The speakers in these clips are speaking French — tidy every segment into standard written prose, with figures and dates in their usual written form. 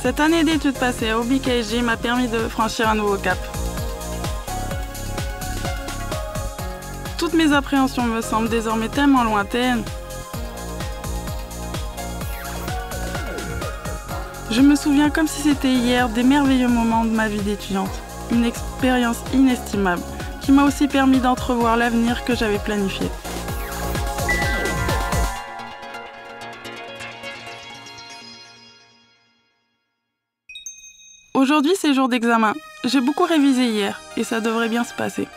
Cette année d'études passées à OBKJ m'a permis de franchir un nouveau cap. Toutes mes appréhensions me semblent désormais tellement lointaines. Je me souviens comme si c'était hier des merveilleux moments de ma vie d'étudiante. Une expérience inestimable qui m'a aussi permis d'entrevoir l'avenir que j'avais planifié. Aujourd'hui, c'est jour d'examen. J'ai beaucoup révisé hier et ça devrait bien se passer.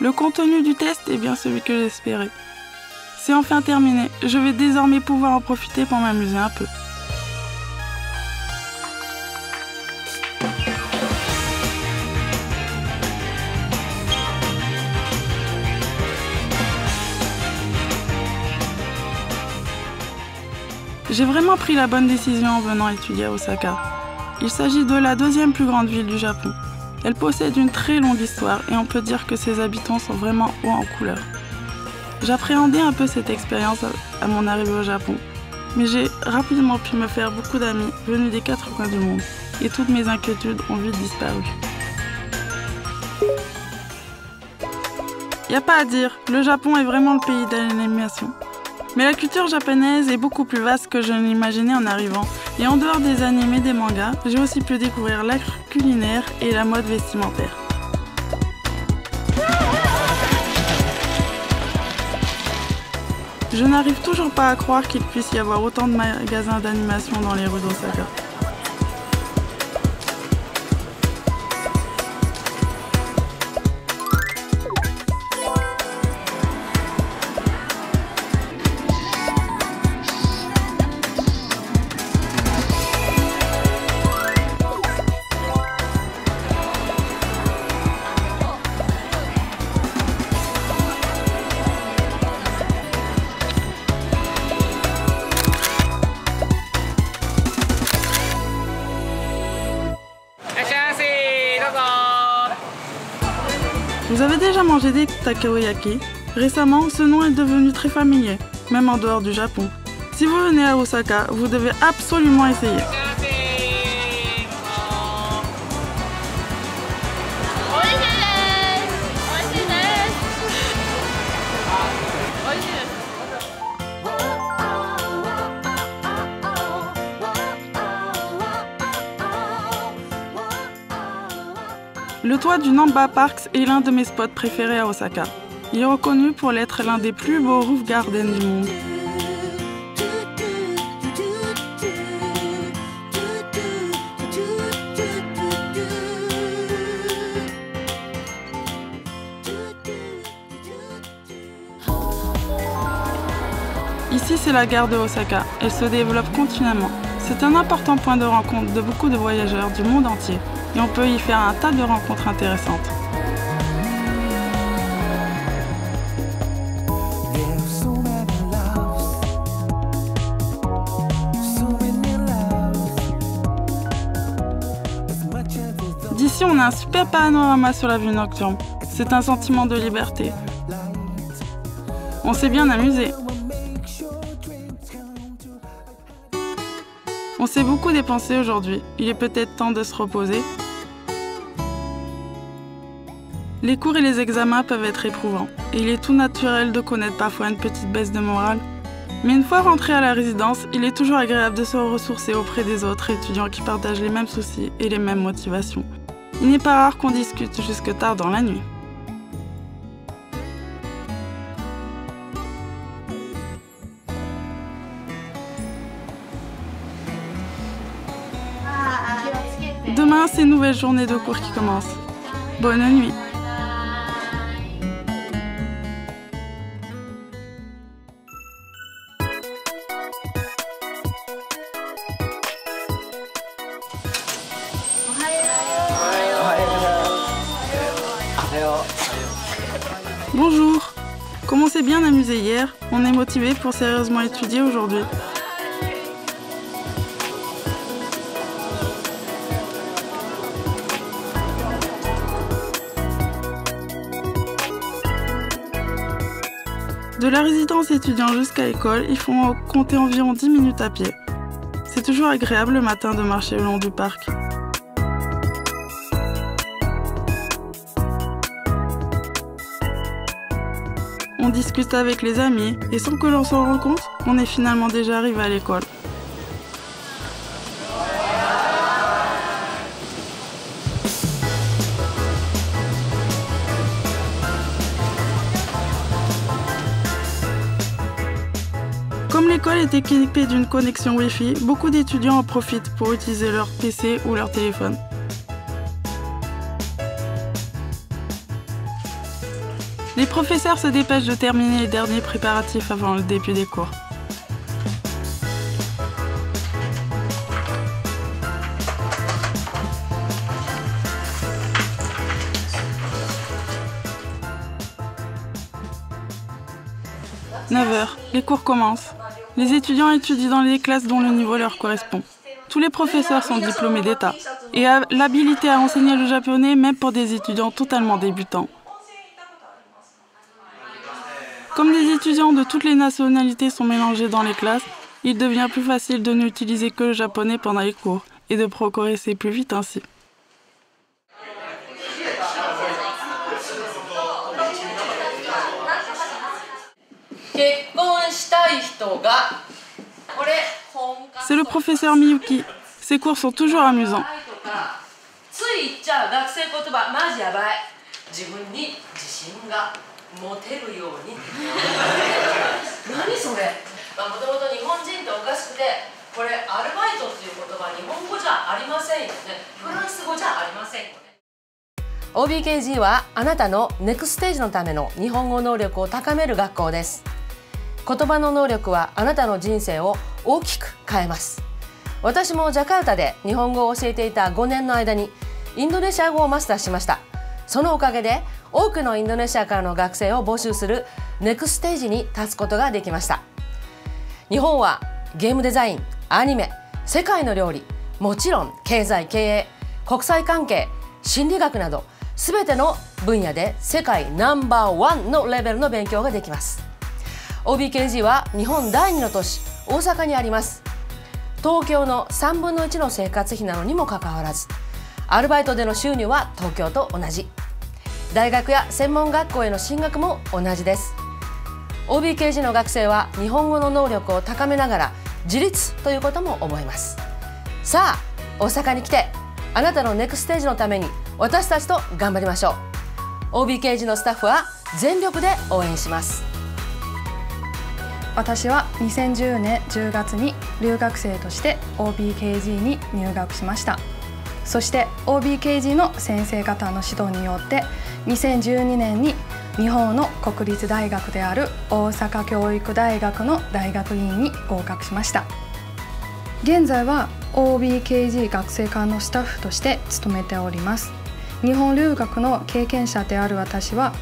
Le contenu du test est bien celui que j'espérais. C'est enfin terminé. Je vais désormais pouvoir en profiter pour m'amuser un peu. J'ai vraiment pris la bonne décision en venant étudier à Osaka. Il s'agit de la deuxième plus grande ville du Japon. Elle possède une très longue histoire et on peut dire que ses habitants sont vraiment hauts en couleur. J'appréhendais un peu cette expérience à mon arrivée au Japon, mais j'ai rapidement pu me faire beaucoup d'amis venus des quatre coins du monde et toutes mes inquiétudes ont vite disparu. Y a pas à dire, le Japon est vraiment le pays de l'animation. Mais la culture japonaise est beaucoup plus vaste que je ne l'imaginais en arrivant. Et en dehors des animés et des mangas, j'ai aussi pu découvrir l'art culinaire et la mode vestimentaire. Je n'arrive toujours pas à croire qu'il puisse y avoir autant de magasins d'animation dans les rues d'Osaka. Vous avez déjà mangé des takoyaki? Récemment, ce nom est devenu très familier, même en dehors du Japon. Si vous venez à Osaka, vous devez absolument essayer. Le toit du Namba Parks est l'un de mes spots préférés à Osaka. Il est reconnu pour l'être l'un des plus beaux roof gardens du monde. Ici, c'est la gare de Osaka. Elle se développe continuellement. C'est un important point de rencontre de beaucoup de voyageurs du monde entier. Et on peut y faire un tas de rencontres intéressantes. D'ici, on a un super panorama sur la vue nocturne. C'est un sentiment de liberté. On s'est bien amusé. On s'est beaucoup dépensé aujourd'hui. Il est peut-être temps de se reposer. Les cours et les examens peuvent être éprouvants, et il est tout naturel de connaître parfois une petite baisse de morale. Mais une fois rentré à la résidence, il est toujours agréable de se ressourcer auprès des autres étudiants qui partagent les mêmes soucis et les mêmes motivations. Il n'est pas rare qu'on discute jusque tard dans la nuit. Demain, c'est une nouvelle journée de cours qui commence. Bonne nuit. Bonjour. Comme on s'est bien amusé hier, on est motivé pour sérieusement étudier aujourd'hui. De la résidence étudiant jusqu'à l'école, il faut compter environ 10 minutes à pied. C'est toujours agréable le matin de marcher le long du parc. On discute avec les amis et sans que l'on s'en rende compte, on est finalement déjà arrivé à l'école. Comme l'école est équipée d'une connexion Wi-Fi, beaucoup d'étudiants en profitent pour utiliser leur PC ou leur téléphone. Les professeurs se dépêchent de terminer les derniers préparatifs avant le début des cours. « 9h, les cours commencent. Les étudiants étudient dans les classes dont le niveau leur correspond. Tous les professeurs sont diplômés d'État et ont l'habilité à enseigner le japonais même pour des étudiants totalement débutants. Comme des étudiants de toutes les nationalités sont mélangés dans les classes, il devient plus facile de n'utiliser que le japonais pendant les cours et de progresser plus vite ainsi. C'est le professeur Miyuki. Ses cours sont toujours amusants. OBKG はあなたのネクステージのための日本語能力を高める学校です。言葉の能力はあなたの人生を大きく変えます。私もジャカルタで日本語を教えていた5年の間にインドネシア語をマスターしました。そのおかげで多くのインドネシアからの学生を募集するネクステージに立つことができました。日本はゲームデザイン、アニメ、世界の料理、もちろん経済経営、国際関係、心理学など全ての分野で世界No.1のレベルの勉強ができます。OBKG は日本第2の都市大阪にあります。東京の3分の1の生活費なのにもかかわらず、アルバイトでの収入は東京と同じ。大学や専門学校への進学も同じです。OBKG の学生は日本語の能力を高めながら自立ということも思います。さあ、大阪に来てあなたのネクステージのために私たちと頑張りましょう。 OBKG のスタッフは全力で応援します。私は2010年10月に留学生として OBKG に入学しました。そして OBKG の先生方の指導によって2012年に日本の国立大学である大阪教育大学の大学院に合格しました。現在は OBKG 学生館のスタッフとして勤めております。日本留学の経験者である私は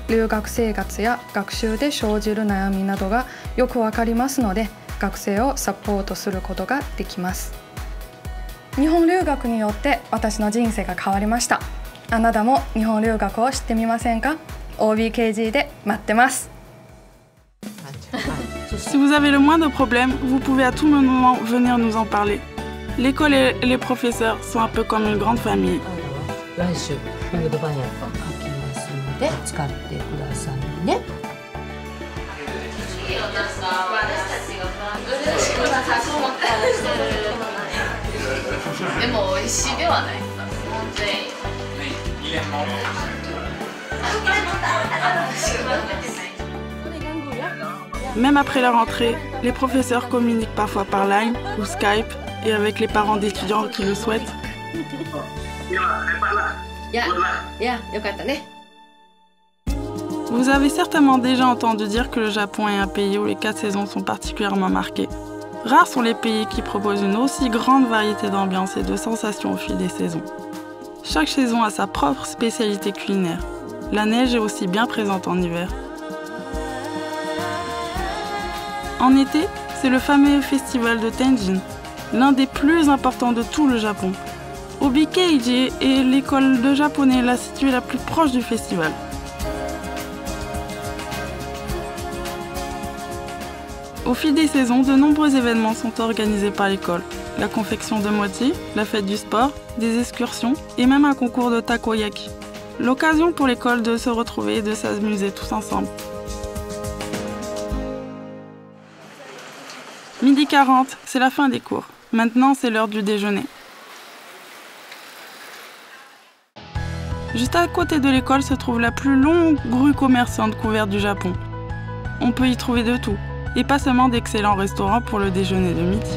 留学生活や学習で生じる悩みなどがよくわかりますので、学生をサポートすることができます。日本留学によって私の人生が変わりました。あなたも日本留学を知ってみませんか？ OBKG で待ってます。Si vous avez le moindre problème, vous pouvez à tout moment venir nous en parler. L'école et les professeurs sont un peu comme une grande famille. 来週フードバイアット書きますので使ってくださいね。でも美味しいではないですか。Même après la rentrée, les professeurs communiquent parfois par Line ou Skype et avec les parents d'étudiants qui le souhaitent. Vous avez certainement déjà entendu dire que le Japon est un pays où les 4 saisons sont particulièrement marquées. Rares sont les pays qui proposent une aussi grande variété d'ambiance et de sensations au fil des saisons. Chaque saison a sa propre spécialité culinaire. La neige est aussi bien présente en hiver. En été, c'est le fameux festival de Tenjin, l'un des plus importants de tout le Japon. OBKG est l'école de japonais la située la plus proche du festival. Au fil des saisons, de nombreux événements sont organisés par l'école. La confection de mochi, la fête du sport, des excursions et même un concours de takoyaki. L'occasion pour l'école de se retrouver et de s'amuser tous ensemble. 12h40, c'est la fin des cours. Maintenant, c'est l'heure du déjeuner. Juste à côté de l'école se trouve la plus longue rue commerçante couverte du Japon. On peut y trouver de tout, et pas seulement d'excellents restaurants pour le déjeuner de midi.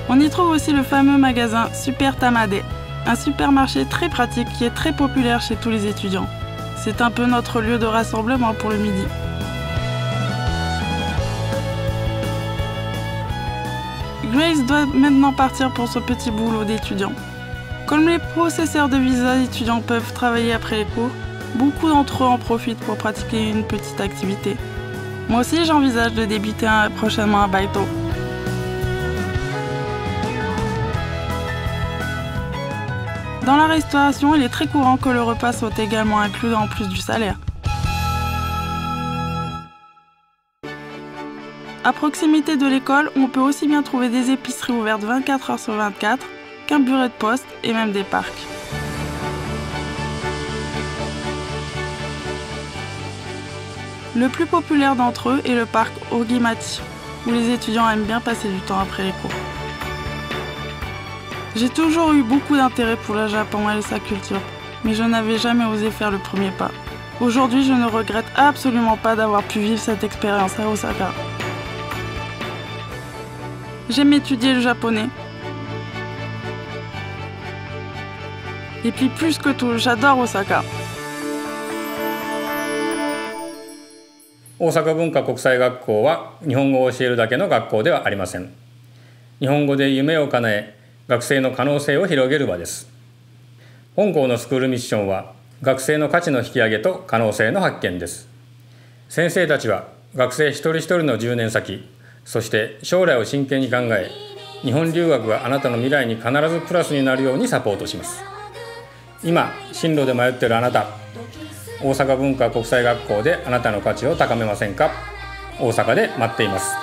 On y trouve aussi le fameux magasin Super Tamade, un supermarché très pratique qui est très populaire chez tous les étudiants. C'est un peu notre lieu de rassemblement pour le midi. Grace doit maintenant partir pour ce petit boulot d'étudiant. Comme les processeurs de visa étudiants peuvent travailler après les cours, beaucoup d'entre eux en profitent pour pratiquer une petite activité. Moi aussi, j'envisage de débuter prochainement un baito. Dans la restauration, il est très courant que le repas soit également inclus en plus du salaire. À proximité de l'école, on peut aussi bien trouver des épiceries ouvertes 24 heures sur 24, qu'un bureau de poste et même des parcs. Le plus populaire d'entre eux est le parc Ogimachi, où les étudiants aiment bien passer du temps après les cours. J'ai toujours eu beaucoup d'intérêt pour le Japon et sa culture, mais je n'avais jamais osé faire le premier pas. Aujourd'hui, je ne regrette absolument pas d'avoir pu vivre cette expérience à Osaka. J'aime étudier le japonais. Et puis plus que tout, j'adore Osaka. 大阪文化国際学校は日本語を教えるだけの学校ではありません。日本語で夢を叶え、学生の可能性を広げる場です。本校のスクールミッションは学生の価値の引き上げと可能性の発見です。先生たちは学生一人一人の10年先、そして将来を真剣に考え、日本留学があなたの未来に必ずプラスになるようにサポートします。今、進路で迷っているあなた、大阪文化国際学校であなたの価値を高めませんか？大阪で待っています。